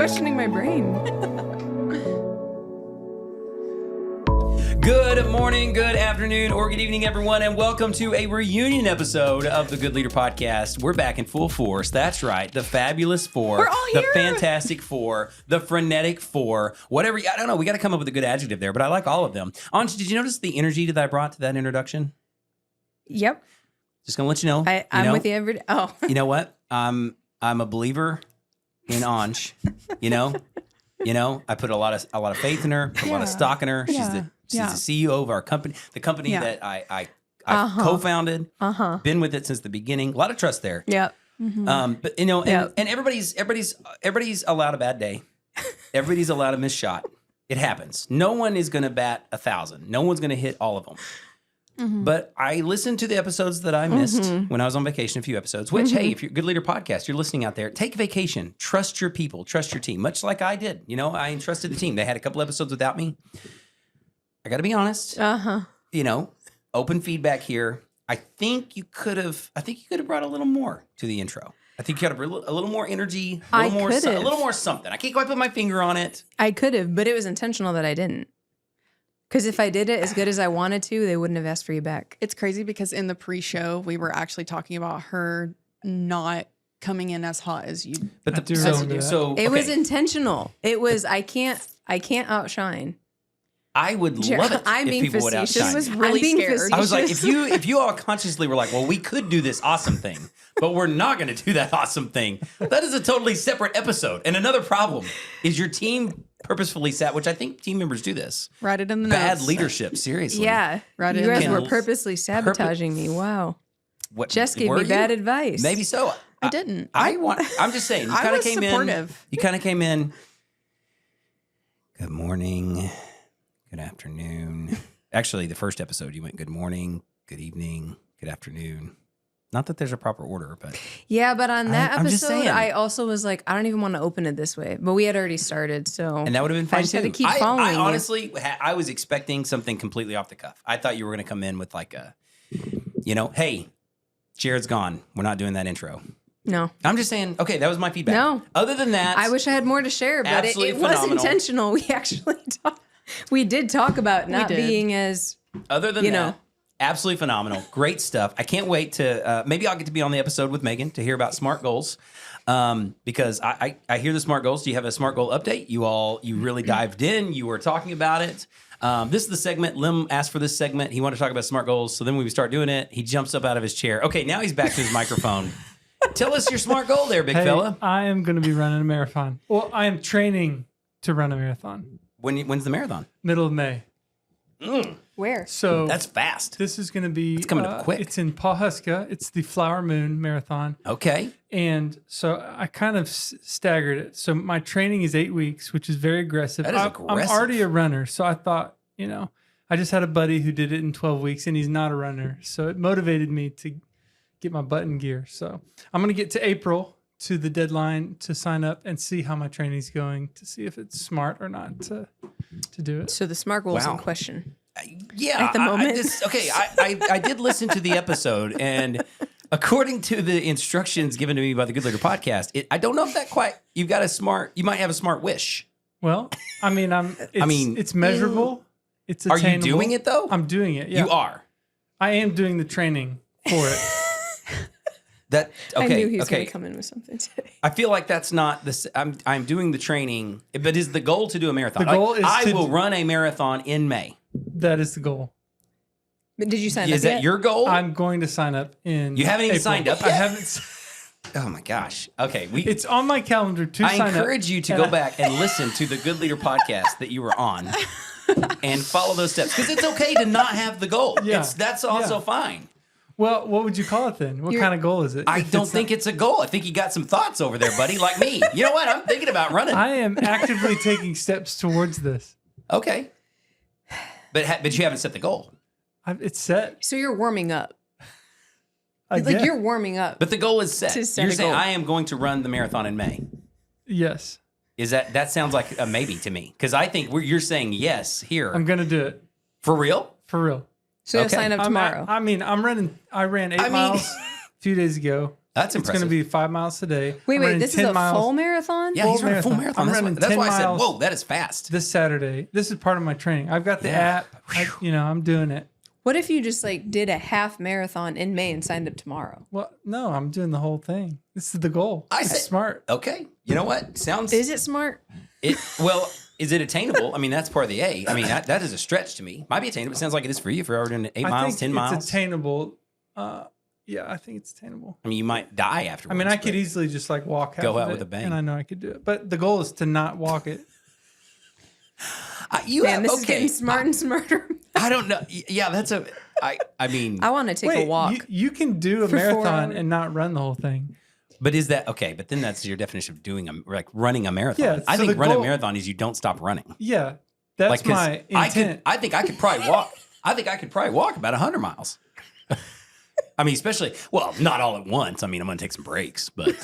questioning my brain. Good morning, good afternoon, or good evening, everyone, and welcome to a reunion episode of the Good Leader Podcast. We're back in full force. That's right. The Fabulous Four. We're all the here. Fantastic Four. The Frenetic Four. Whatever. I don't know. We got to come up with a good adjective there, but I like all of them. Anj, did you notice the energy that I brought to that introduction? Yep. Just going to let you know. I'm with you every day. Oh. You know what? I'm a believer in Anj. You know, I put a lot of faith in her, a lot of stock in her. She's the CEO of our company, the company that I co-founded, been with it since the beginning. A lot of trust there. Yep. Mm-hmm. But and everybody's allowed a bad day. Everybody's allowed a missed shot. It happens. No one is going to bat 1,000. No one's going to hit all of them. Mm-hmm. But I listened to the episodes that I missed when I was on vacation, a few episodes, which, hey, if you're a Good Leader Podcast, you're listening out there, take vacation, trust your people, trust your team, much like I did. I entrusted the team. They had a couple episodes without me. I got to be honest. Open feedback here. I think you could have brought a little more to the intro. I think you got a little more energy, a little more something. I can't quite put my finger on it. I could have, but it was intentional that I didn't. Because if I did it as good as I wanted to, they wouldn't have asked for you back. It's crazy because in the pre-show, we were actually talking about her not coming in as hot as you. But it was intentional. It was I can't outshine. I would love it I'm if being people would facetious. outshine. I was really scared. I was like, if you all consciously were like, well, we could do this awesome thing, but we're not going to do that awesome thing. That is a totally separate episode. And another problem is your team purposefully sat, which I think team members do this. Write it in the Bad notes. leadership, seriously. Yeah. Right You guys in were the purposely sabotaging me. Wow. Jess gave me bad advice. Maybe so. I didn't. I'm just saying. You I kind of was came supportive. in. You kind of came in. Good morning. Good afternoon. Actually, the first episode, you went good morning, good evening, good afternoon. Not that there's a proper order, but yeah, but on that I'm just episode, saying. I also was like, I don't even want to open it this way. But we had already started, so and that would have been fine I just too. had to keep following I you. honestly, I was expecting something completely off the cuff. I thought you were going to come in with like a, hey, Jared's gone. We're not doing that intro. No. I'm just saying, okay, that was my feedback. No. Other than that, I wish I had more to share, but it was phenomenal. intentional. We actually we did talk about not being as, other than that, absolutely phenomenal. Great stuff. I can't wait to, maybe I'll get to be on the episode with Megan to hear about SMART goals. Because I hear the SMART goals. Do you have a SMART goal update? You really dived in. You were talking about it. This is the segment. Lim asked for this segment. He wanted to talk about SMART goals. So then when we start doing it, he jumps up out of his chair. Okay, now he's back to his microphone. Tell us your SMART goal there, big fella. I am going to be running a marathon. Well, I am training to run a marathon. When's the marathon? Middle of May. where? So that's fast. This is going to be. It's coming up quick. It's in Pawhuska. It's the Flower Moon Marathon. Okay. And so I kind of staggered it. So my training is 8 weeks, which is very aggressive. That is aggressive. I'm already a runner, so I thought, I just had a buddy who did it in 12 weeks, and he's not a runner. So it motivated me to get my butt in gear. So I'm going to get to April, to the deadline, to sign up and see how my training's going, to see if it's smart or not to do it. So the SMART goal is in question. Yeah. At the moment. I did listen to the episode, and according to the instructions given to me by the Good Leader Podcast, I don't know if that quite, you might have a smart wish. Well, it's measurable. It's attainable. Are you doing it though? I'm doing it. Yeah. You are. I am doing the training for it. I knew he was going to come in with something today. I feel like that's not this. I'm doing the training, but is the goal to do a marathon? The goal is I will run a marathon in May. That is the goal. But did you sign up Is that your goal? I'm going to sign up in. You haven't even April. signed up yet? I haven't. Oh my gosh. Okay. It's on my calendar to sign up. I encourage you to go back and listen to the Good Leader Podcast that you were on and follow those steps. Because it's okay to not have the goal. Yeah. That's also fine. Well, what would you call it then? What kind of goal is it? I don't think it's a goal. I think you got some thoughts over there, buddy, like me. You know what? I'm thinking about running. I am actively taking steps towards this. Okay. But you haven't set the goal. It's set. So you're warming up. Like you're warming up. But the goal is set. To set You're a saying goal. I am going to run the marathon in May. Yes. Is that sounds like a maybe to me? Because I think you're saying yes here. I'm going to do it. For real? For real. So you'll sign up tomorrow. I ran 8 miles a few days ago. That's It's impressive. going to be 5 miles today. Wait, I'm running this is 10 a miles full marathon? yeah, he's full running a full marathon. marathon. I'm That's running why I 10 said, miles. whoa, that is fast. this Saturday. This is part of my training. I've got the Yeah. app. I'm doing it. What if you just like did a half marathon in May and signed up tomorrow? Well, no, I'm doing the whole thing. This is the goal. I It's said- smart. Okay. You know what? Sounds Is it smart? well. Is it attainable? I mean, that's part of the A. I mean, that is a stretch to me. Might be attainable. It sounds like it is for you if you're already doing 8 I miles, think 10 it's miles. attainable. Yeah, I think it's attainable. I mean, you might die I afterwards. mean, I could but- easily just like walk half Go of out it, with a bang. and I know I could do it. But the goal is to not walk it. You Man, have, this is okay. getting smart and smarter. I don't know. Yeah, that's a. I mean, I want to take a walk. You can do a For 4 marathon hours. and not run the whole thing. but is that okay? But then that's your definition of doing running a marathon. Yeah, I so think the running a goal- marathon is you don't stop running. Yeah, that's Like, 'cause my intent. I think I could probably walk. I think I could probably walk about 100 miles. I mean, especially not all at once. I mean, I'm going to take some breaks, but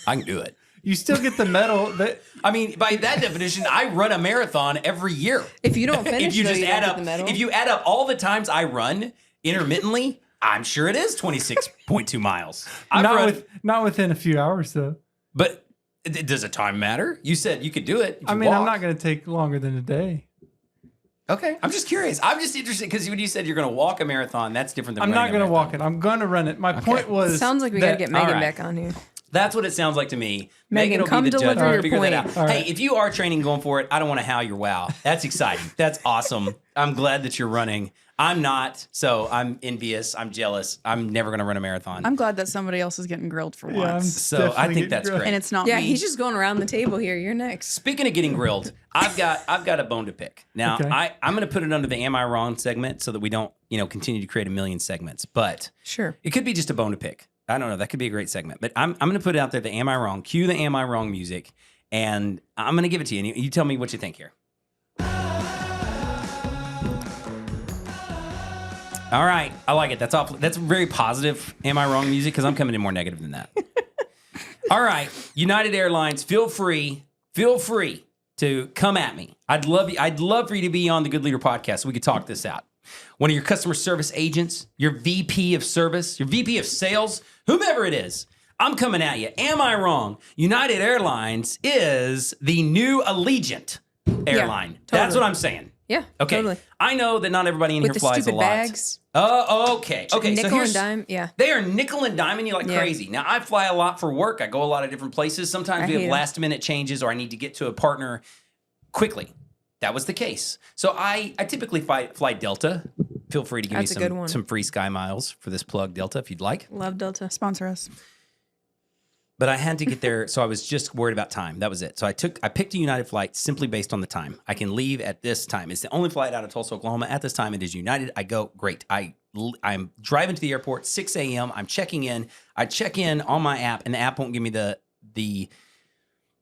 I can do it. You still get the medal. That I mean, by that definition, I run a marathon every year. If you don't finish, If you though, just you don't add get up, the medal. if you add up all the times I run intermittently, I'm sure it is 26.2 miles. I've run, not within a few hours though. but does a time matter? You said you could do it. if I you mean, I'm walk. not going to take longer than a day. Okay, I'm just curious. I'm just interested because when you said you're going to walk a marathon, that's different than I'm not running a going to marathon. walk it. I'm going to run it. My point was Sounds like we got to that- get Megan all right. back on here. That's what it sounds like to me. Megan, will come be the judge. deliver We'll your figure that point. out. All Hey, right. if you are training going for it, I don't want to howl your wow. That's exciting. That's awesome. I'm glad that you're running. I'm not, so I'm envious. I'm jealous. I'm never going to run a marathon. I'm glad that somebody else is getting grilled for Yeah, I'm once. So, definitely I think getting that's grilled. great. And it's not Yeah, me. he's just going around the table here. You're next. Speaking of getting grilled, I've got a bone to pick. Now, Okay. I'm going to put it under the Am I Wrong segment so that we don't, continue to create a million segments. But Sure. it could be just a bone to pick. I don't know. That could be a great segment. But I'm going to put it out there, the Am I Wrong. Cue the Am I Wrong music. And I'm going to give it to you. And you tell me what you think here. All right. I like it. That's awful. That's very positive Am I Wrong music because I'm coming in more negative than that. All right. United Airlines, feel free to come at me. I'd love for you to be on the Good Leader podcast so we could talk this out. One of your customer service agents, your VP of service, your VP of sales, whomever it is, I'm coming at you. Am I wrong? United Airlines is the new Allegiant airline. That's totally. what I'm saying. Yeah. Okay. Totally. I know that not everybody in With here the flies a stupid lot. bags. Oh, okay. Okay. Nickel so here's, and dime. Yeah. they are nickel and diming you like Yeah. crazy. Now, I fly a lot for work. I go a lot of different places. Sometimes I we hate have 'em. last minute changes or I need to get to a partner quickly. That was the case. So I typically fly Delta. Feel free to give That's a me good one. some free Sky Miles for this plug, Delta, if you'd like. Love Delta. Sponsor us. But I had to get there, so I was just worried about time. That was it. So I picked a United flight simply based on the time. I can leave at this time. It's the only flight out of Tulsa, Oklahoma. At this time, it is United. I go, great. I'm driving to the airport, 6 a.m. I'm checking in. I check in on my app, and the app won't give me the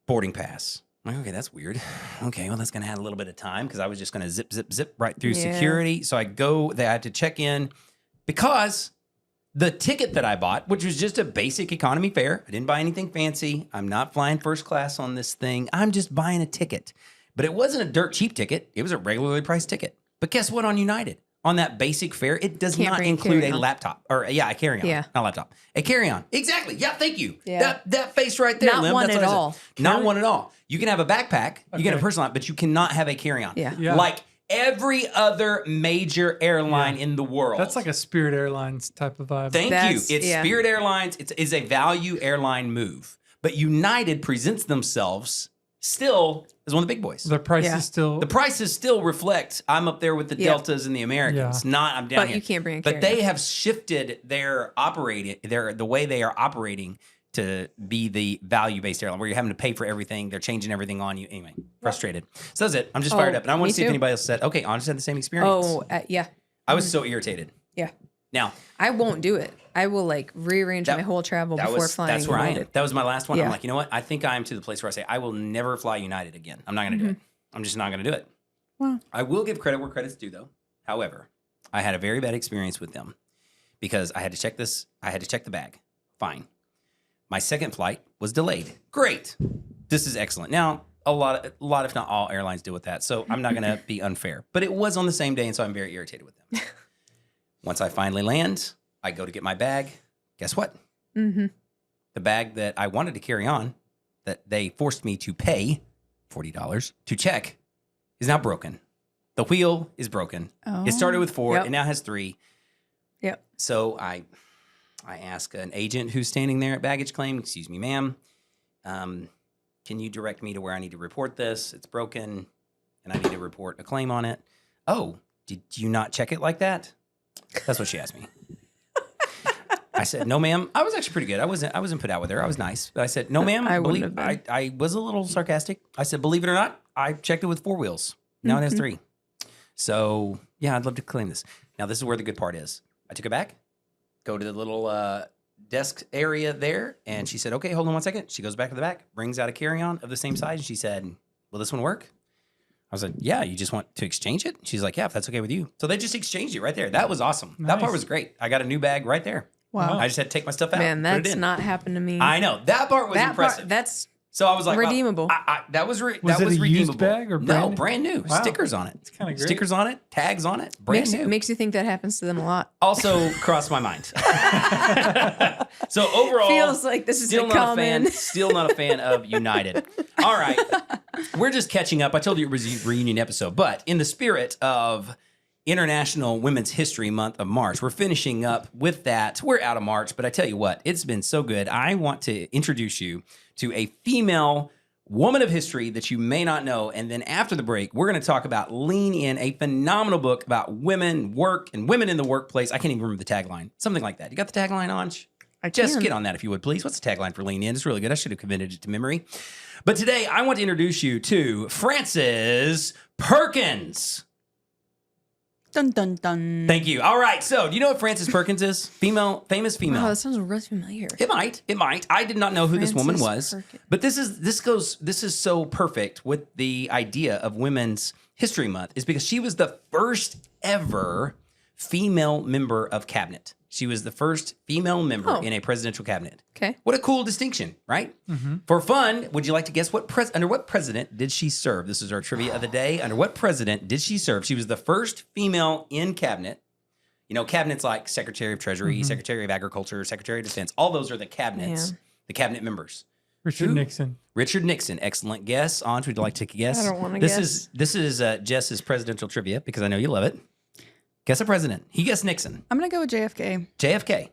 boarding pass. I'm like, okay, that's weird. Okay, well, that's going to add a little bit of time because I was just going to zip right through Yeah. security. So I go there. I have to check in because the ticket that I bought, which was just a basic economy fare, I didn't buy anything fancy. I'm not flying first class on this thing. I'm just buying a ticket. But it wasn't a dirt cheap ticket. It was a regularly priced ticket. But guess what on United? On that basic fare, it does Can't not bring a include a carry-on. laptop. Or, a carry-on. Yeah. Not a laptop. A carry-on. Exactly. Yeah, thank you. Yeah. That face right there, Not Lim. one That's at what I said. all. Not one at all. You can have a backpack. You can have a Okay. personal, but you cannot have a carry-on. Yeah. Yeah. Like every other major airline in the world. That's like a Spirit Airlines type of vibe. Thank That's- you. It's yeah. Spirit Airlines. It's a value airline move. But United presents themselves still as one of the big boys. the price Yeah. is still. The prices still reflect I'm up there with the Yeah. Deltas and the Americans. Not I'm down But here. you can't bring a But carry-on. they have shifted their the way they are operating to be the value-based airline where you're having to pay for everything. They're changing everything on you. Anyway, frustrated. So that's it. I'm just fired Oh, up. And I want me to see if too. anybody else said, okay, Anna had the same experience. Oh, yeah. I was so irritated. Yeah. Now, I won't do it. I will like rearrange my whole travel before flying. that's where I am. United. That was my last one. I'm Yeah. like, you know what? I think I am to the place where I say I will never fly United again. I'm not going to do it. I'm just not going to do it. Wow. I will give credit where credit's due, though. However, I had a very bad experience with them because I had to check this. I had to check the bag. Fine. My second flight was delayed. Great. This is excellent. Now, a lot, if not all airlines deal with that. So I'm not going to be unfair. But it was on the same day, and so I'm very irritated with them. Once I finally land, I go to get my bag. Guess what? Mm-hmm. the bag that I wanted to carry on, that they forced me to pay $40 to check, is now broken. The wheel is broken. Oh. It started with 4, Yep. it now has 3. Yep. So I ask an agent who's standing there at baggage claim, excuse me, ma'am, can you direct me to where I need to report this? It's broken, and I need to report a claim on it. Oh, did you not check it like that? That's what she asked me. I said, no, ma'am. I was actually pretty good. I wasn't put out with her. I was nice. But I said, no, ma'am. I wouldn't have been. I was a little sarcastic. I said, believe it or not, I checked it with 4 wheels. Now it has 3. So, yeah, I'd love to claim this. Now, this is where the good part is. I took it back, go to the little desk area there, and she said, okay, hold on one second. She goes back to the back, brings out a carry-on of the same size, and she said, will this one work? I was like, yeah, you just want to exchange it? She's like, yeah, if that's okay with you. So they just exchanged it right there. That was awesome. That part Nice. was great. I got a new bag right there. Wow. I just had to take my stuff out. Man, put it that's in. not happened to me. I know. That part was that impressive. part, that's so I was like, redeemable. That was Was that it was a redeemable. used bag or no, brand new? brand new. Wow. Stickers on it. It's kind of great. Stickers on it, tags on it, brand new. makes you think that happens to them a lot. Also crossed my mind. So overall, Feels like this is still a not a common. fan. Still not a fan of United. All right, we're just catching up. I told you it was a reunion episode, but in the spirit of International Women's History Month of March, we're finishing up with that. We're out of March, but I tell you what, it's been so good. I want to introduce you to a female woman of history that you may not know. And then after the break, we're going to talk about Lean In, a phenomenal book about women, work, and women in the workplace. I can't even remember the tagline. Something like that. You got the tagline on? Just can. get on that if you would, please. What's the tagline for Lean In? It's really good. I should have committed it to memory. But today, I want to introduce you to Frances Perkins. Dun dun dun. Thank you. All right. So, do you know what Frances Perkins is? Famous female. Oh, that sounds really familiar. It might. I did not know who this woman Frances was. Perkins. But this is so perfect with the idea of Women's History Month, is because she was the first ever female member of cabinet. She was the first female member Oh. in a presidential cabinet. Okay. What a cool distinction, right? For fun, would you like to guess under what president did she serve? This is our trivia of the day. Under what president did she serve? She was the first female in cabinet. You know, cabinets like Secretary of Treasury, Secretary of Agriculture, Secretary of Defense. All those are the cabinets, Yeah. the cabinet members. Richard Who? Nixon. Richard Nixon. Excellent guess. Anj, would you like to take a guess? I don't wanna This guess. This is Jess's presidential trivia because I know you love it. Guess a president. He guessed Nixon. I'm gonna go with JFK. JFK.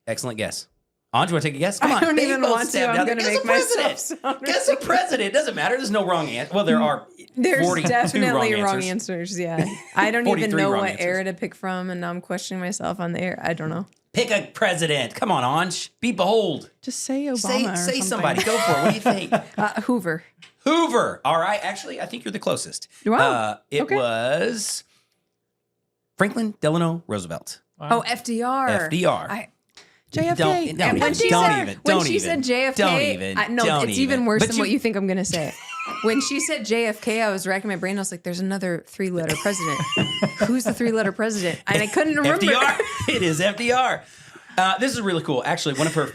Excellent guess. Anj, you want to take a guess? Come on. I don't They even both want to. stabbed I'm out there. going to Guess make a myself president. sound Guess a president. It doesn't matter. There's no wrong answer. Well, there are There's 42 definitely wrong wrong answers. answers. Yeah. I don't even 43 know wrong what answers. era to pick from, and now I'm questioning myself on the air. I don't know. Pick a president. Come on, Anj. Be bold. Just say Obama. or Say something. somebody. Go for it. What do you think? Hoover. Hoover. All right. Actually, I think you're the closest. Wow. It Okay. was Franklin Delano Roosevelt. Oh, FDR. FDR. JFK. Don't And when even. she Don't said, even. when Don't she even. said JFK, Don't even. no, Don't it's even worse But than what you think I'm going to say. When she said JFK, I was racking my brain. I was like, there's another 3-letter president. Who's the 3-letter president? And I couldn't remember. FDR. It is FDR. This is really cool. Actually, one of her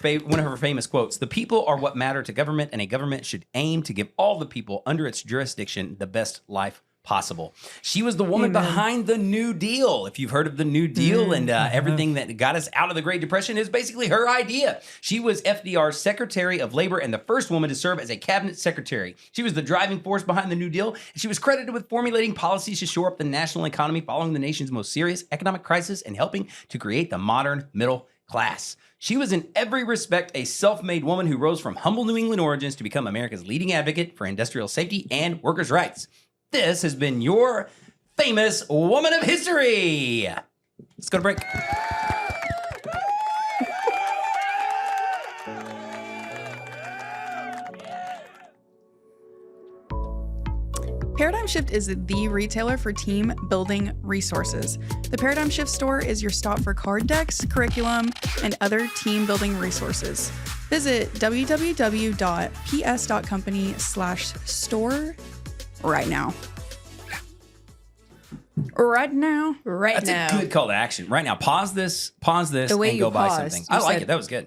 famous quotes: "The people are what matter to government, and a government should aim to give all the people under its jurisdiction the best life possible." She was the woman Amen. behind the New Deal. If you've heard of the New Deal and everything that got us out of the Great Depression, is basically her idea. She was FDR's Secretary of Labor and the first woman to serve as a cabinet secretary. She was the driving force behind the New Deal, and she was credited with formulating policies to shore up the national economy following the nation's most serious economic crisis and helping to create the modern middle class. She was in every respect a self-made woman who rose from humble New England origins to become America's leading advocate for industrial safety and workers' rights. This has been your famous woman of history. Let's go to break. Paradigm Shift is the retailer for team building resources. The Paradigm Shift store is your stop for card decks, curriculum, and other team building resources. Visit www.ps.company/store right now. Right now. Right That's now. a good call to action. Right now, pause this, The way and you go buy paused, something. you I like said- it. That was good.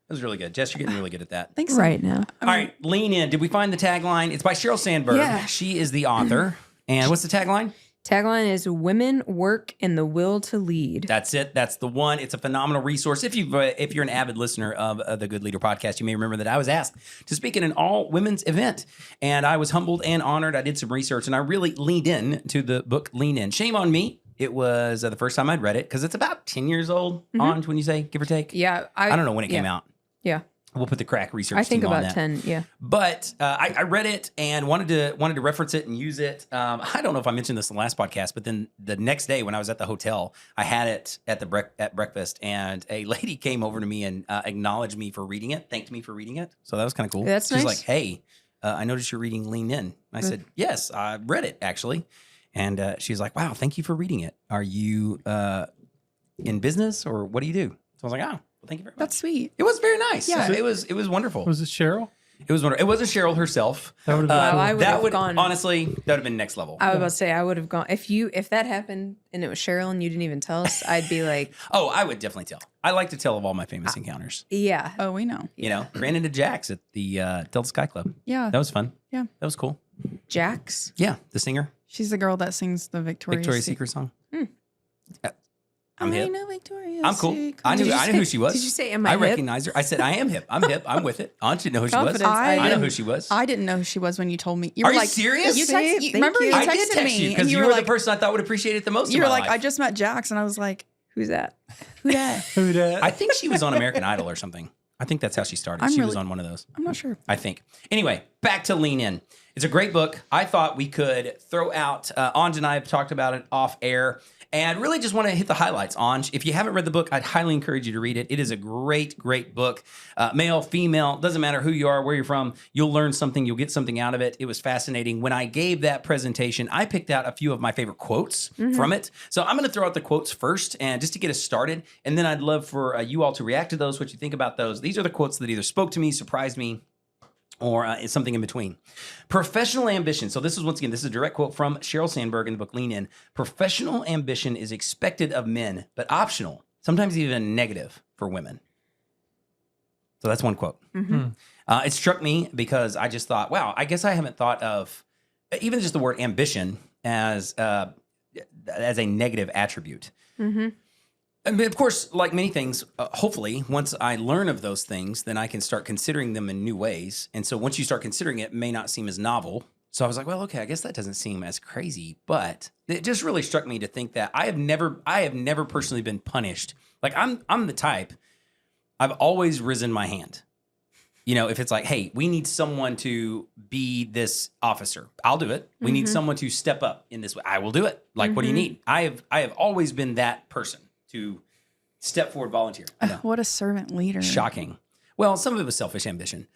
That was really good. Jess, you're getting really good at that. Thanks. Right now. All right, Lean In. Did we find the tagline? It's by Sheryl Sandberg. Yeah. She is the author. And what's the tagline? Tagline is "Women Work in the Will to Lead." That's it. That's the one. It's a phenomenal resource. If you're an avid listener of the Good Leader podcast, you may remember that I was asked to speak at an all women's event, and I was humbled and honored. I did some research, and I really leaned in to the book Lean In. Shame on me. It was the first time I'd read it because it's about 10 years old. On when you say give or take. Yeah, I don't know when it came out. Yeah, we'll put the crack research. I think team on about that. 10. Yeah, But I read it and wanted to reference it and use it. I don't know if I mentioned this in the last podcast, but then the next day when I was at the hotel, I had it at at breakfast, and a lady came over to me and acknowledged me for reading it, thanked me for reading it. So that was kind of cool. That's She's nice. like, "Hey, I noticed you're reading Lean In." I said, "Yes, I read it actually." And she's like, "Wow, thank you for reading it. Are you in business or what do you do?" So I was like, "Oh, well, thank you very much." That's sweet. It was very nice. Yeah. It was wonderful. Was it Cheryl? It was wonderful. It wasn't Cheryl herself. That would have been Wow, cool. I would have gone. Honestly, that would have been next level. I was about to say I would have gone if that happened and it was Cheryl and you didn't even tell us. I'd be like, Oh, I would definitely tell. I like to tell of all my famous encounters. yeah, Oh, we know. You know, ran into Jax at the Delta Sky Club. Yeah. That was fun. Yeah. That was cool. Jax. Yeah, the singer, She's the girl that sings the Victoria's Secret song. I'm I hip. know Victoria's I'm cool. Secret. I knew who she was. Did you say, am I hip? recognized her. I said, I am hip. I'm hip. I'm with it. I want you to know who she was. Confidence. I I know didn't- who she was. I didn't know who she was when you told me. You Are were you like, serious? You Thank text, you. remember you I texted did text me you and because you you were were like, the person I thought would appreciate it the most. you in were my like, life. I just met Jax, and I was like, Who's that? who that? Who dat? I think she was on American Idol or something. I think that's how she started. I'm She was really- on one of those. I'm not sure. I think. Anyway, back to Lean In. It's a great book. I thought we could throw out, Anj and I have talked about it off air, and really just want to hit the highlights. Anj, if you haven't read the book, I'd highly encourage you to read it. It is a great, great book. Male, female, doesn't matter who you are, where you're from, you'll learn something, you'll get something out of it. It was fascinating. When I gave that presentation, I picked out a few of my favorite quotes from it. So I'm going to throw out the quotes first, and just to get us started, and then I'd love for you all to react to those, what you think about those. These are the quotes that either spoke to me, surprised me, or something in between. Professional ambition. So this is a direct quote from Sheryl Sandberg in the book Lean In. Professional ambition is expected of men, but optional, sometimes even negative for women. So that's one quote. It struck me because I just thought, wow, I guess I haven't thought of even just the word ambition as a negative attribute. And of course, like many things, hopefully, once I learn of those things, then I can start considering them in new ways. And so once you start considering it, it may not seem as novel. So I was like, well, okay, I guess that doesn't seem as crazy. But it just really struck me to think that I have never personally been punished. Like I'm the type, I've always risen my hand. You know, if it's like, hey, we need someone to be this officer, I'll do it. We need someone to step up in this way, I will do it. Like, what do you need? I have always been that person to step forward, volunteer. I know. What a servant leader. Shocking. Well, some of it was selfish ambition,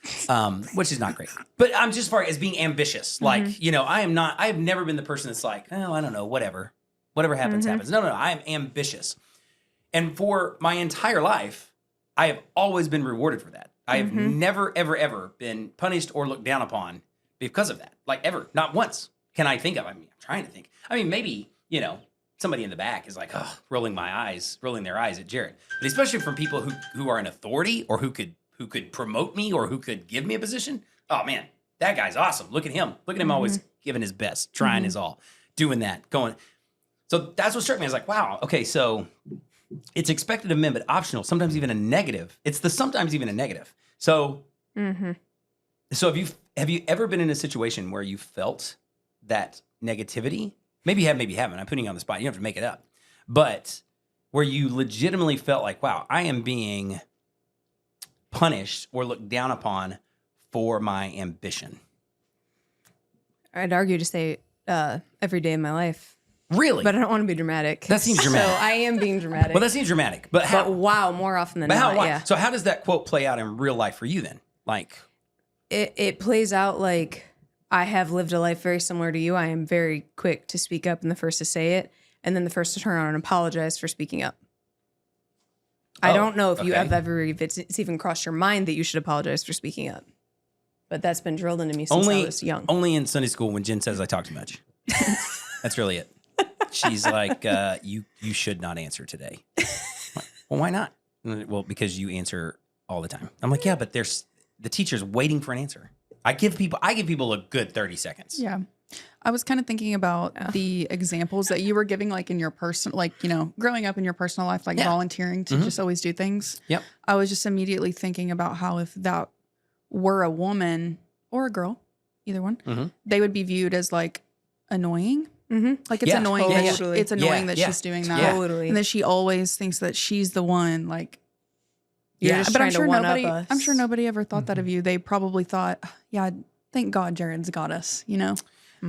which is not great. But I'm just far as being ambitious. Like, you know, I have never been the person that's like, oh, I don't know, whatever happens, happens. No, I am ambitious. And for my entire life, I have always been rewarded for that. I have never, ever, ever been punished or looked down upon because of that. Like, ever. Not once can I think of. I mean, I'm trying to think. I mean, maybe, you know, somebody in the back is like, oh, rolling their eyes at Jared. But especially from people who are in authority or who could promote me or who could give me a position. Oh man, that guy's awesome. Look at him. Look at him always giving his best, trying his all, doing that, going. So that's what struck me. I was like, wow, okay, so it's expected of men, but optional, sometimes even a negative. It's the sometimes even a negative. So, so have you ever been in a situation where you felt that negativity? Maybe you have, maybe you haven't. I'm putting you on the spot. You don't have to make it up. But where you legitimately felt like, wow, I am being punished or looked down upon for my ambition. I'd argue to say every day of my life, Really? but I don't want to be dramatic. That seems dramatic. So I am being dramatic. Well, that seems dramatic. But how? But wow, more often than But how? not, Why? yeah. So how does that quote play out in real life for you then? Like, It plays out like I have lived a life very similar to you. I am very quick to speak up and the first to say it, and then the first to turn around and apologize for speaking up. I don't know if you have ever, if it's even crossed your mind that you should apologize for speaking up. But that's been drilled into me since I was young. Only in Sunday school when Jen says I talk too much. That's really it. She's like, you should not answer today. Well, why not? Well, because you answer all the time. I'm like, yeah, but there's the teacher's waiting for an answer. I give people a good 30 seconds. Yeah. I was kind of thinking about the examples that you were giving, like in your personal, like, you know, growing up in your personal life, like volunteering to just always do things. Yep. I was just immediately thinking about how if that were a woman or a girl, either one, they would be viewed as like annoying. Like it's annoying. Totally. It's annoying that she's doing that. Totally. And that she always thinks that she's the one, like, You're just but I'm trying to sure one-up nobody, us. I'm sure nobody ever thought that of you. They probably thought, yeah, thank God Jared's got us, you know?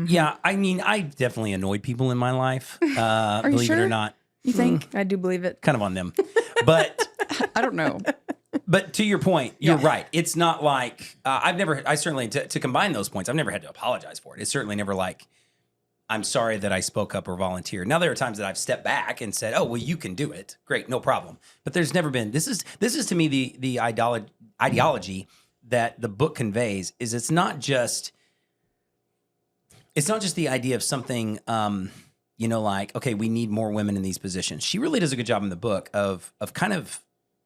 Yeah, I mean, I definitely annoyed people in my life. you Believe it sure? or not, You think? I do believe it. kind of on them. But I don't know. but to your point, you're right. It's not like I certainly to combine those points, I've never had to apologize for it. It's certainly never like I'm sorry that I spoke up or volunteered. Now there are times that I've stepped back and said, "Oh, well, you can do it. Great, no problem." But there's never been. This is to me the ideology that the book conveys is it's not just the idea of something, you know, like, okay, we need more women in these positions. She really does a good job in the book of kind of,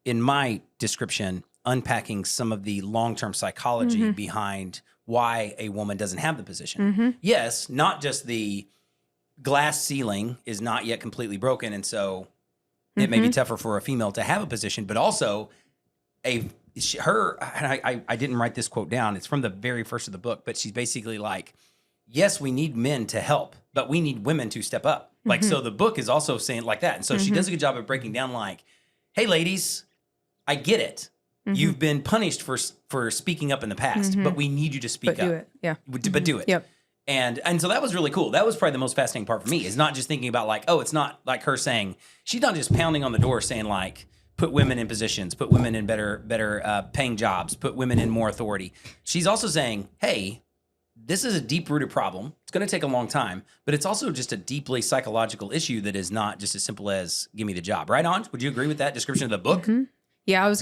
in my description, unpacking some of the long-term psychology behind why a woman doesn't have the position. Yes, not just the glass ceiling is not yet completely broken, and so it may be tougher for a female to have a position, but also I didn't write this quote down. It's from the very first of the book, but she's basically like, yes, we need men to help, but we need women to step up. Like, so the book is also saying like that. And so she does a good job of breaking down like, hey, ladies, I get it. You've been punished for speaking up in the past, but we need you to speak But up. do it. Yeah. But do it. Yep. And so that was really cool. That was probably the most fascinating part for me, is not just thinking about like, oh, it's not like her saying, she's not just pounding on the door saying like, put women in positions, put women in better paying jobs, put women in more authority. She's also saying, hey, this is a deep-rooted problem. It's going to take a long time, but it's also just a deeply psychological issue that is not just as simple as give me the job. Right on? Would you agree with that description of the book? Yeah,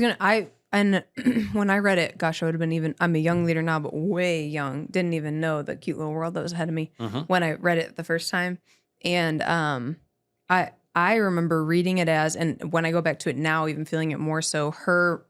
and when I read it, gosh, I would have been I'm a young leader now, but way young. Didn't even know the cute little world that was ahead of me when I read it the first time. And I remember reading it as, and when I go back to it now, even feeling it more so, her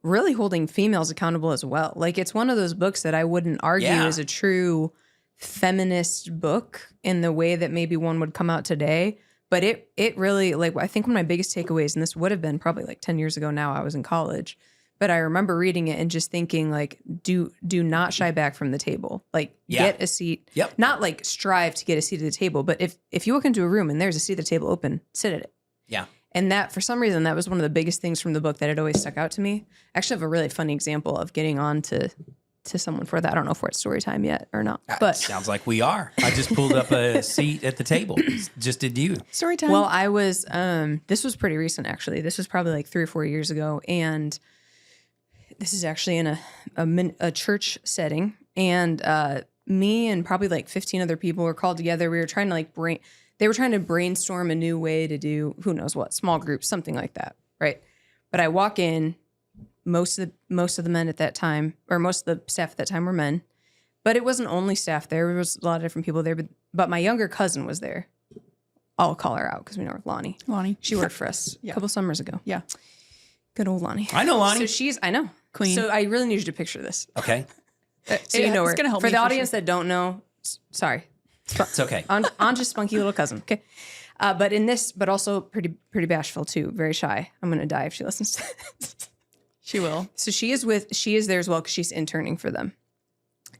really holding females accountable as well. Like, it's one of those books that I wouldn't argue is a true feminist book in the way that maybe one would come out today. But it really, like, I think one of my biggest takeaways, and this would have been probably like 10 years ago now, I was in college, but I remember reading it and just thinking, like, do not shy back from the table. Like, get a seat. Yep. Not like strive to get a seat at the table, but if you walk into a room and there's a seat at the table open, sit at it. Yeah. And that, for some reason, that was one of the biggest things from the book that had always stuck out to me. I actually have a really funny example of getting on to someone for that. I don't know if we're at story time yet or not, but Sounds like we are. I just pulled up a seat at the table. Just did you. Story time. well, I was, this was pretty recent, actually. This was probably like 3 or 4 years ago. And this is actually in a church setting. And me and probably like 15 other people were called together. We were trying to they were trying to brainstorm a new way to do who knows what, small groups, something like that, right? But I walk in, most of the men at that time, or most of the staff at that time, were men. But it wasn't only staff there. There was a lot of different people there. But my younger cousin was there. I'll call her out because we know her, Lonnie. Lonnie. She worked for us a couple summers ago. Yeah. Good old Lonnie. I know Lonnie. So I know. Queen. So I really need you to picture this. Okay. So you know her. It's gonna help for me the for audience that don't know, sorry. It's okay. Anja's spunky little cousin. Okay. But also pretty bashful too. Very shy. I'm going to die if she listens to this. She will. So she is there as well because she's interning for them.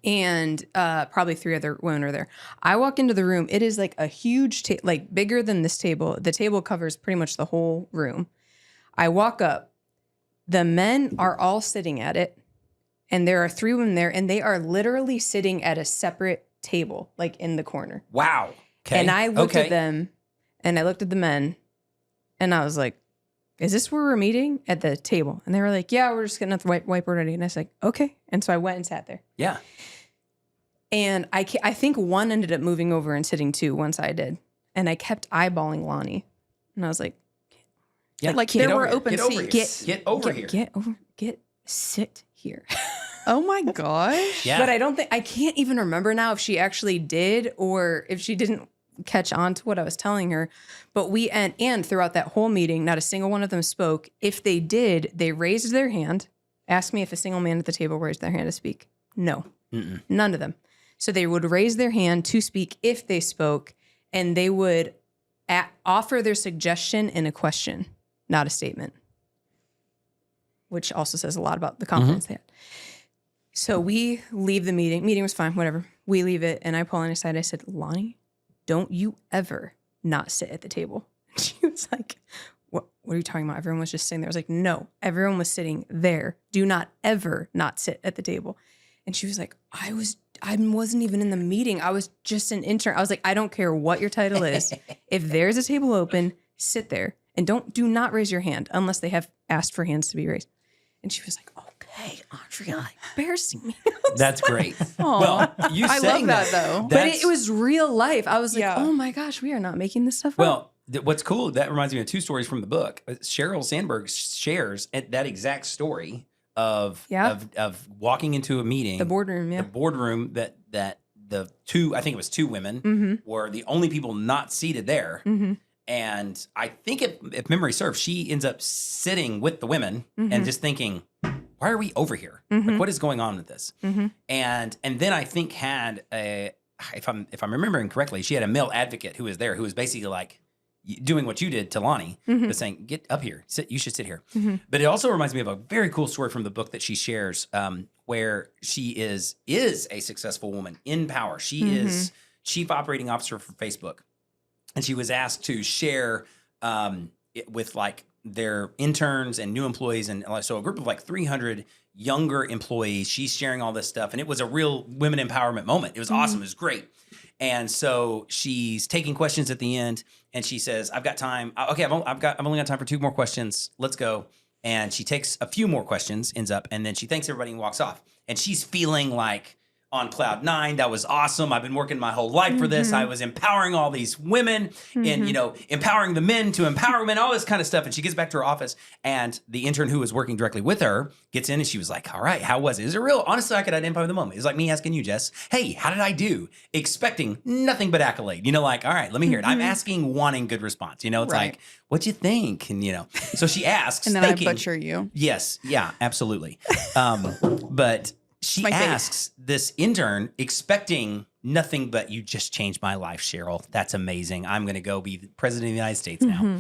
And probably 3 other women are there. I walk into the room. It is like a huge table, like bigger than this table. The table covers pretty much the whole room. I walk up. The men are all sitting at it. And there are 3 women there. And they are literally sitting at a separate table, like in the corner. Wow. Okay. And I looked at them and I looked at the men. And I was like, is this where we're meeting? At the table. And they were like, yeah, we're just getting the whiteboard ready. And I was like, okay. And so I went and sat there. Yeah. And I think one ended up moving over and sitting too once I did. And I kept eyeballing Lonnie. And I was like, Yeah. Like, Get there over were here. open Get over seats. here. Get over here. Sit here. Oh my gosh. Yeah. But I can't even remember now if she actually did or if she didn't catch on to what I was telling her. But and throughout that whole meeting, not a single one of them spoke. If they did, they raised their hand. Ask me if a single man at the table raised their hand to speak. No, none of them. So they would raise their hand to speak if they spoke, and they would offer their suggestion in a question, not a statement, which also says a lot about the confidence they had. So we leave the meeting. Meeting was fine, whatever. We leave it, and I pull Lonnie aside. I said, Lonnie, don't you ever not sit at the table. She was like, what are you talking about? Everyone was just sitting there. I was like, no, everyone was sitting there. Do not ever not sit at the table. And she was like, I wasn't even in the meeting. I was just an intern. I was like, I don't care what your title is. If there's a table open, sit there and do not raise your hand unless they have asked for hands to be raised. And she was like, okay, Andrea, embarrassing me. That's great. Aw. Well, you I saying love that, though. But that's- it was real life. I was like, Yeah. oh my gosh, we are not making this stuff up. Well, what's cool, that reminds me of 2 stories from the book. Sheryl Sandberg shares that exact story of walking into a meeting. The boardroom, The boardroom that the 2, I think it was 2 women, were the only people not seated there. And I think if memory serves, she ends up sitting with the women and just thinking, why are we over here? Like, what is going on with this? And then I think had if I'm remembering correctly, she had a male advocate who was there, who was basically like doing what you did to Lonnie, but saying, get up here, sit, you should sit here. But it also reminds me of a very cool story from the book that she shares, where she is a successful woman in power. She is chief operating officer for Facebook. And she was asked to share it with like their interns and new employees. And so a group of like 300 younger employees, she's sharing all this stuff. And it was a real women empowerment moment. It was awesome. It was great. And so she's taking questions at the end and she says, I've got time. Okay, I've only got time for 2 more questions. Let's go. And she takes a few more questions, ends up, and then she thanks everybody and walks off. And she's feeling like on cloud 9. That was awesome. I've been working my whole life for this. I was empowering all these women and, empowering the men to empower men, all this kind of stuff. And she gets back to her office and the intern who was working directly with her gets in and she was like, all right, how was it? Is it real? Honestly, I could identify the moment. It was like me asking you, Jess, hey, how did I do? Expecting nothing but accolade, like, all right, let me hear it. I'm asking, wanting good response. It's like, what'd you think? And, so she asks. And then thinking, I butcher you. Yes. Yeah, absolutely. But she asks this intern, expecting nothing but, you just changed my life, Cheryl. That's amazing. I'm going to go be the president of the United States now.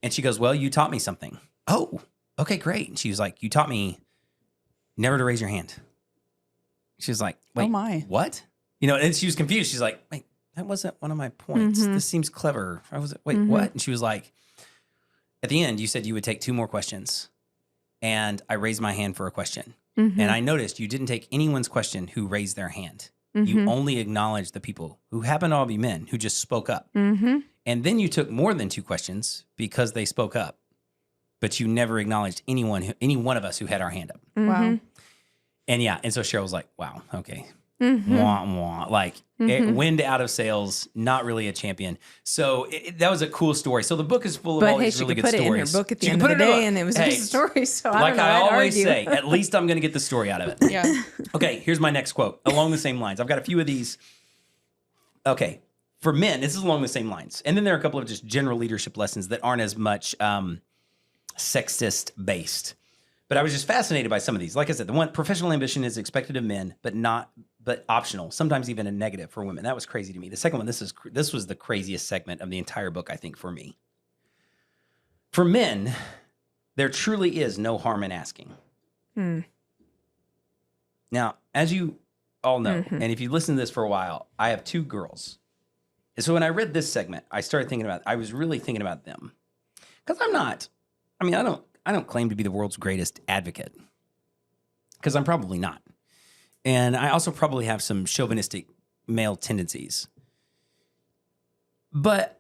And she goes, well, you taught me something. Oh, okay, great. And she was like, you taught me never to raise your hand. She was like, wait, Oh my. what? And she was confused. She's like, wait, that wasn't one of my points. This seems clever. I was, wait, what? And she was like, at the end, you said you would take 2 more questions. And I raised my hand for a question. And I noticed you didn't take anyone's question who raised their hand. You only acknowledged the people who happen to all be men who just spoke up. And then you took more than 2 questions because they spoke up. But you never acknowledged any one of us who had our hand up. Wow. And so Cheryl was like, wow, okay. Wah, wah. Like, wind out of sails, not really a champion. So that was a cool story. So the book is full of all these really good stories. But hey, she could put it in her book at the She end could of the put it in day, a- and it was Hey, just a story. So I like don't know. I I'd always argue. say, at least I'm going to get the story out of it. Yeah. Okay, here's my next quote along the same lines. I've got a few of these. Okay, for men, this is along the same lines. And then there are a couple of just general leadership lessons that aren't as much sexist based. But I was just fascinated by some of these. Like I said, the one, professional ambition is expected of men, but optional, sometimes even a negative for women. That was crazy to me. The second one, this was the craziest segment of the entire book, I think, for me. For men, there truly is no harm in asking. Now, as you all know, and if you listen to this for a while, I have 2 girls. And so when I read this segment, I was really thinking about them. Because I don't claim to be the world's greatest advocate. Because I'm probably not. And I also probably have some chauvinistic male tendencies. But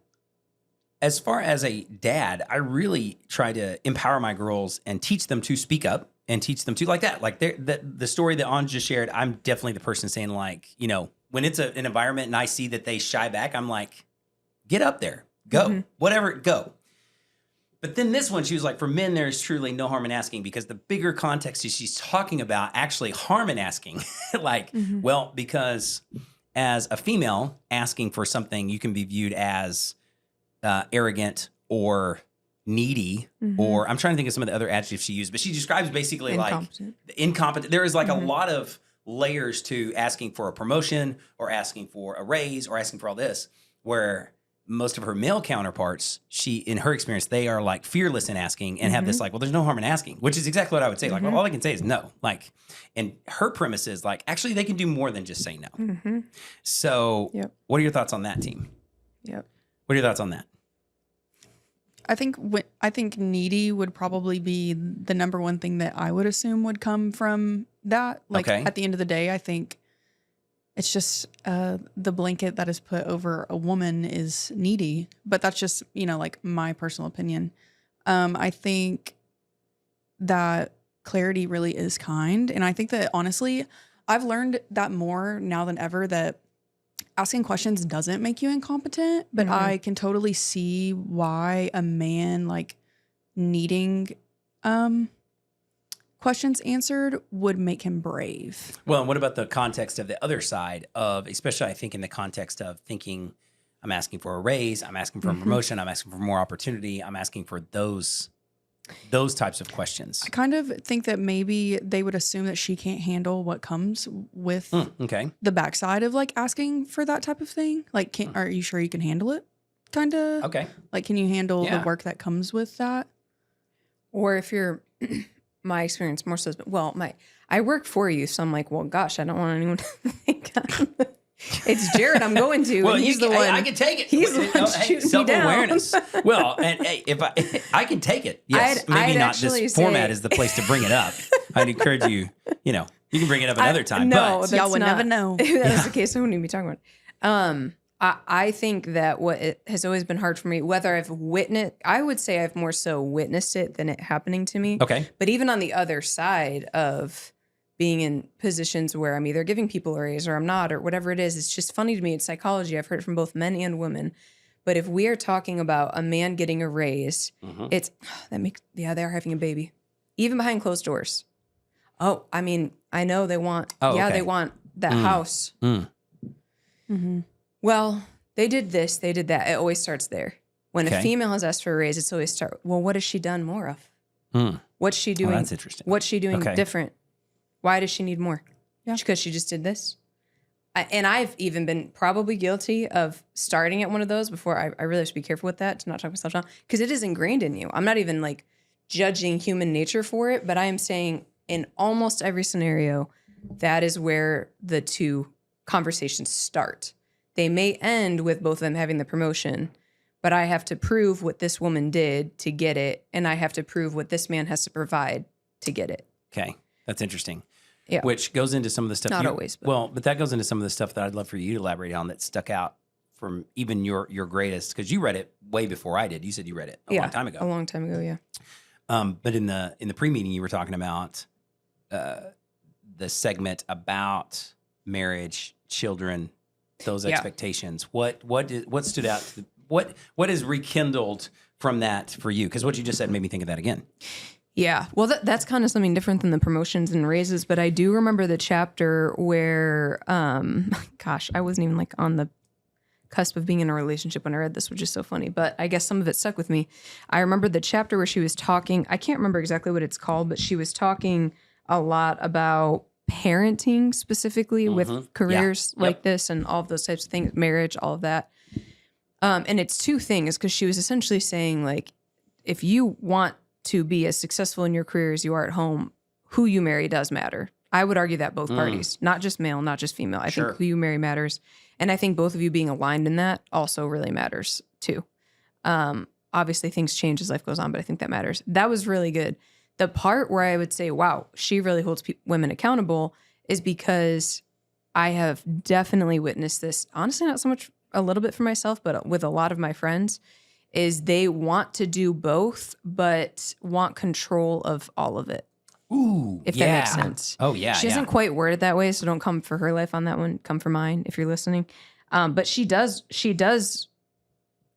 as far as a dad, I really try to empower my girls and teach them to speak up and teach them to like that. Like the story that Anj just shared, I'm definitely the person saying like, when it's an environment and I see that they shy back, I'm like, get up there, go, whatever, go. But then this one, she was like, for men, there's truly no harm in asking, because the bigger context is she's talking about actually harm in asking. Well, because as a female asking for something, you can be viewed as arrogant or needy, or I'm trying to think of some of the other adjectives she used, but she describes basically Incompetent. like incompetent. There is like a lot of layers to asking for a promotion or asking for a raise or asking for all this, where most of her male counterparts, in her experience, they are like fearless in asking and have this like, well, there's no harm in asking, which is exactly what I would say. Like, well, all I can say is no. Like, and her premise is like, actually, they can do more than just say no. So, what are your thoughts on that, team? Yep. What are your thoughts on that? I think needy would probably be the number one thing that I would assume would come from that. Like at the end of the day, I think it's just the blanket that is put over a woman is needy. But that's just, like my personal opinion. I think that clarity really is kind. And I think that honestly, I've learned that more now than ever, that asking questions doesn't make you incompetent, but I can totally see why a man like needing questions answered would make him brave. Well, and what about the context of the other side of, especially I think in the context of thinking, I'm asking for a raise, I'm asking for a promotion, I'm asking for more opportunity, I'm asking for those types of questions. I kind of think that maybe they would assume that she can't handle what comes with the backside of like asking for that type of thing. Like, are you sure you can handle it? Kind of. Okay. Like, can you handle the work that comes with that? Or if you're, my experience more so, I work for you. So I'm like, well, gosh, I don't want anyone to think it's Jared I'm going to. Well, and he's the one. I can take it. He's the one shooting self-awareness. me down. Well, and hey, if I can take it. Yes, maybe not this format is the place to bring it up. I'd encourage you, you can bring it up another time. No, but y'all would never know. If that was the case, I wouldn't even be talking about it. I think that it has always been hard for me, whether I've witnessed, I would say I've more so witnessed it than it happening to me. Okay. But even on the other side of being in positions where I'm either giving people a raise or I'm not, or whatever it is, it's just funny to me. It's psychology. I've heard it from both men and women. But if we are talking about a man getting a raise, they're having a baby, even behind closed doors. Oh, I mean, I know they want, they want that house. Well, they did this, they did that. It always starts there. When a female has asked for a raise, it's always well, what has she done more of? What's she doing? That's interesting. What's she doing different? Why does she need more? Yeah. Because she just did this. And I've even been probably guilty of starting at one of those before. I really should be careful with that, to not talk myself down, because it is ingrained in you. I'm not even like judging human nature for it, but I am saying in almost every scenario, that is where the two conversations start. They may end with both of them having the promotion, but I have to prove what this woman did to get it, and I have to prove what this man has to provide to get it. Okay, that's interesting. Yeah. Which goes into some of the stuff. Not always. But. But that goes into some of the stuff that I'd love for you to elaborate on that stuck out from even your greatest, because you read it way before I did. You said you read it a long time ago. A long time ago, yeah. But in the pre-meeting, you were talking about the segment about marriage, children, those expectations. What stood out? What is rekindled from that for you? Because what you just said made me think of that again. Yeah. Well, that's kind of something different than the promotions and raises, but I do remember the chapter where, I wasn't even like on the cusp of being in a relationship when I read this, which is so funny, but I guess some of it stuck with me. I remember the chapter where she was talking, I can't remember exactly what it's called, but she was talking a lot about parenting specifically with careers like this and all of those types of things, marriage, all of that. And it's two things, because she was essentially saying, like, if you want to be as successful in your career as you are at home, who you marry does matter. I would argue that both parties, not just male, not just female. I think who you marry matters. And I think both of you being aligned in that also really matters too. Obviously things change as life goes on, but I think that matters. That was really good. The part where I would say, wow, she really holds women accountable is because I have definitely witnessed this, honestly, not so much a little bit for myself, but with a lot of my friends, is they want to do both, but want control of all of it. Ooh, if that makes sense. Oh, yeah. She doesn't quite word it that way, so don't come for her life on that one. Come for mine if you're listening. But she does,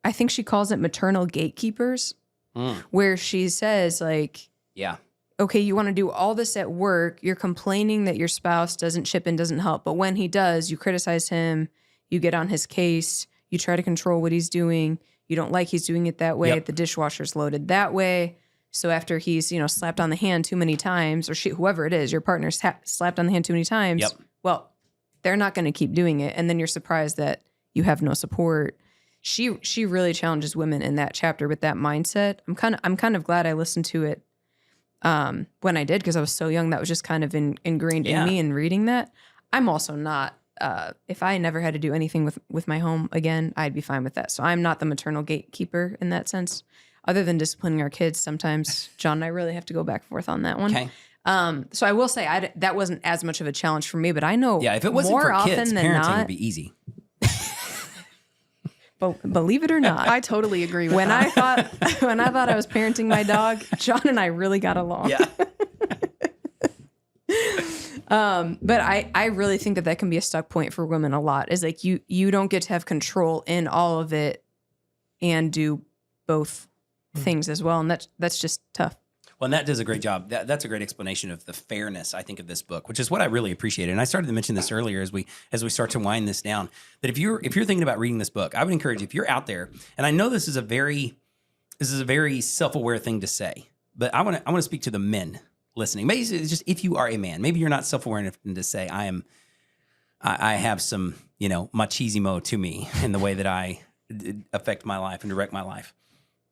I think she calls it maternal gatekeepers, where she says, like, okay, you want to do all this at work. You're complaining that your spouse doesn't chip in, doesn't help. But when he does, you criticize him. You get on his case. You try to control what he's doing. You don't like he's doing it that way. The dishwasher's loaded that way. So after he's, slapped on the hand too many times, or whoever it is, your partner's slapped on the hand too many times, well, they're not going to keep doing it. And then you're surprised that you have no support. She really challenges women in that chapter with that mindset. I'm kind of glad I listened to it when I did, because I was so young. That was just kind of ingrained in me, and reading that. I'm also not, if I never had to do anything with my home again, I'd be fine with that. So I'm not the maternal gatekeeper in that sense, other than disciplining our kids. Sometimes John and I really have to go back and forth on that one. Okay. So I will say that wasn't as much of a challenge for me, but I know Yeah, if it wasn't more for often kids, than parenting not, would be easy. but believe it or not, I totally agree with when that. I thought I was parenting my dog, John and I really got along. Yeah. But I really think that can be a stuck point for women a lot, is like you don't get to have control in all of it and do both things as well. And that's just tough. Well, and that does a great job. That's a great explanation of the fairness, I think, of this book, which is what I really appreciated. And I started to mention this earlier as we start to wind this down, that if you're thinking about reading this book, I would encourage you, if you're out there, and I know this is a very self-aware thing to say, but I want to speak to the men listening. Maybe it's just, if you are a man, maybe you're not self-aware enough to say, I have some, machismo to me in the way that I affect my life and direct my life.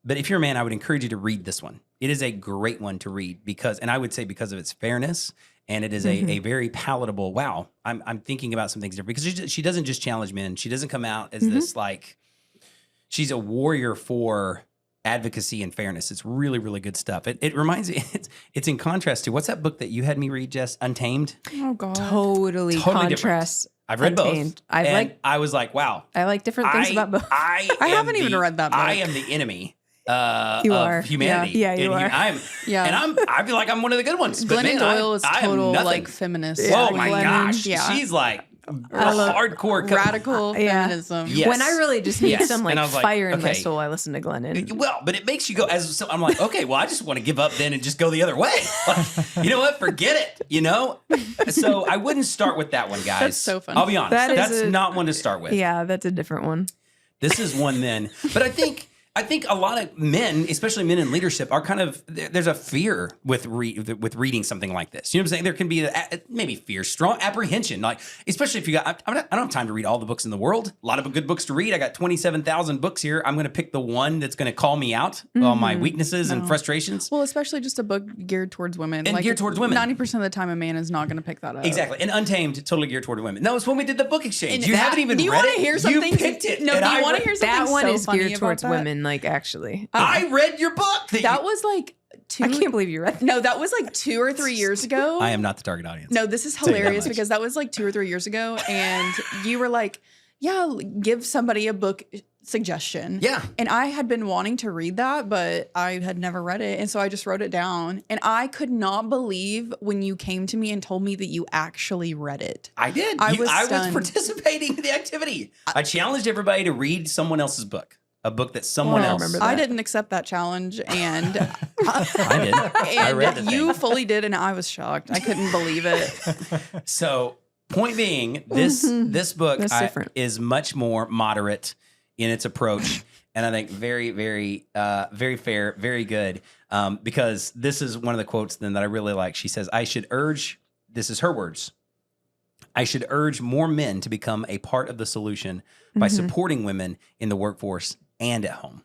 But if you're a man, I would encourage you to read this one. It is a great one to read and I would say because of its fairness, and it is a very palatable, wow, I'm thinking about some things different, because she doesn't just challenge men. She doesn't come out as this, like, she's a warrior for advocacy and fairness. It's really, really good stuff. It reminds me, it's in contrast to, what's that book that you had me read, Jess? Untamed? Oh, God. Totally contrast. I've read Untamed. both. I was like, wow. I like different things about both. I haven't even read that book. I am the enemy You of are. humanity. Yeah, you are. And I feel like I'm one of the good ones. But Glennon man, Doyle is I am total nothing. like feminist. Oh my Glennon. gosh. Yeah. She's like love hardcore Radical Yeah. feminism. Yes. When I really just need Yes. some And I was like, fire in my okay. soul, I listen to Glennon. Well, but it makes you go, so I'm like, okay, well, I just want to give up then and just go the other way. Like, you know what? Forget it, So I wouldn't start with that one, guys. That's so funny. I'll be honest. That's not one to start with. Yeah, that's a different one. This is one then. But I think a lot of men, especially men in leadership, are kind of, there's a fear with reading something like this. You know what I'm saying? There can be maybe fear, strong apprehension, like, especially if you got, I don't have time to read all the books in the world. A lot of good books to read. I got 27,000 books here. I'm going to pick the one that's going to call me out on my weaknesses and frustrations. Well, especially just a book geared towards women. And geared towards women. 90% of the time, a man is not going to pick that up. Exactly. And Untamed, totally geared toward women. That was when we did the book exchange. And You haven't even do you read want it. to hear something? You picked it. No, and do you I want to read- hear something That one so is funny geared about towards that? women, like, actually. I read your book. That was like I can't believe you read that. No, that was like 2 or 3 years ago. I am not the target audience. No, this is Tell you that hilarious much. because that was like 2 or 3 years ago, and you were like, "Yeah, give somebody a book suggestion." Yeah. And I had been wanting to read that, but I had never read it, and so I just wrote it down. And I could not believe when you came to me and told me that you actually read it. I did. I was I was stunned. participating in the activity. I challenged everybody to read someone else's book, a book that someone I else. remember I that. didn't accept that challenge, and I did. I read the and thing. you fully did, and I was shocked. I couldn't believe it. So, point being, this book That's different. is much more moderate in its approach, and I think very, very, very fair, very good. Because this is one of the quotes then that I really like. She says, "I should urge." This is her words. "I should urge more men to become a part of the solution by supporting women in the workforce and at home."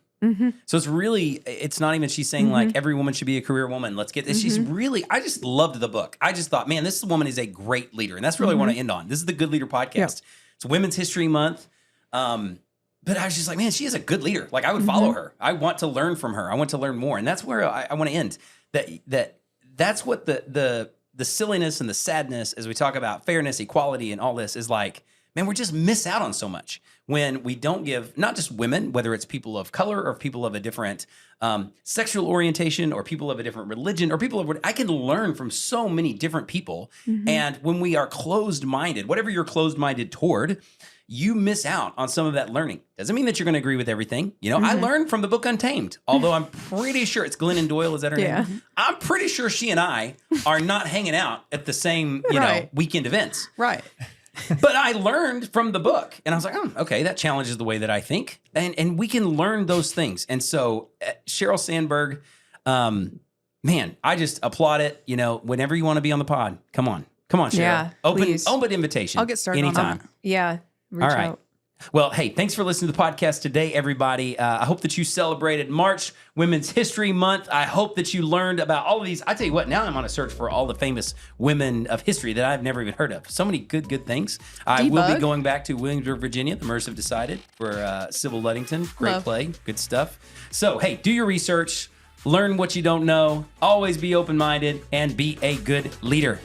So it's not even, she's saying like every woman should be a career woman. Let's get this. She's really, I just loved the book. I just thought, man, this woman is a great leader. And that's really what I want to end on. This is the Good Leader podcast. It's Women's History Month. But I was just like, man, she is a good leader. Like, I would follow her. I want to learn from her. I want to learn more. And that's where I want to end. That's what the silliness and the sadness as we talk about fairness, equality, and all this is like, man, we just miss out on so much when we don't give, not just women, whether it's people of color or people of a different sexual orientation or people of a different religion or people of, I can learn from so many different people. And when we are closed-minded, whatever you're closed-minded toward, you miss out on some of that learning. Doesn't mean that you're going to agree with everything. You know, I learned from the book Untamed, although I'm pretty sure it's Glennon Doyle. Is that her name? I'm pretty sure she and I are not hanging out at the same, Right. weekend events. Right. But I learned from the book, and I was like, oh, okay, that challenges the way that I think, and we can learn those things. And so, Sheryl Sandberg, man, I just applaud it. You know, whenever you want to be on the pod, come on. Come on, Cheryl. Yeah, please. Open invitation. I'll get started on anytime. that. Yeah. Reach All right. out. Well, hey, thanks for listening to the podcast today, everybody. I hope that you celebrated March Women's History Month. I hope that you learned about all of these. I tell you what, now I'm on a search for all the famous women of history that I've never even heard of. So many good things. I will be Debug. going back to Williamsburg, Virginia. The Merce have decided for Sybil Luddington. Great Love. play. Good stuff. So, hey, do your research. Learn what you don't know. Always be open-minded and be a good leader.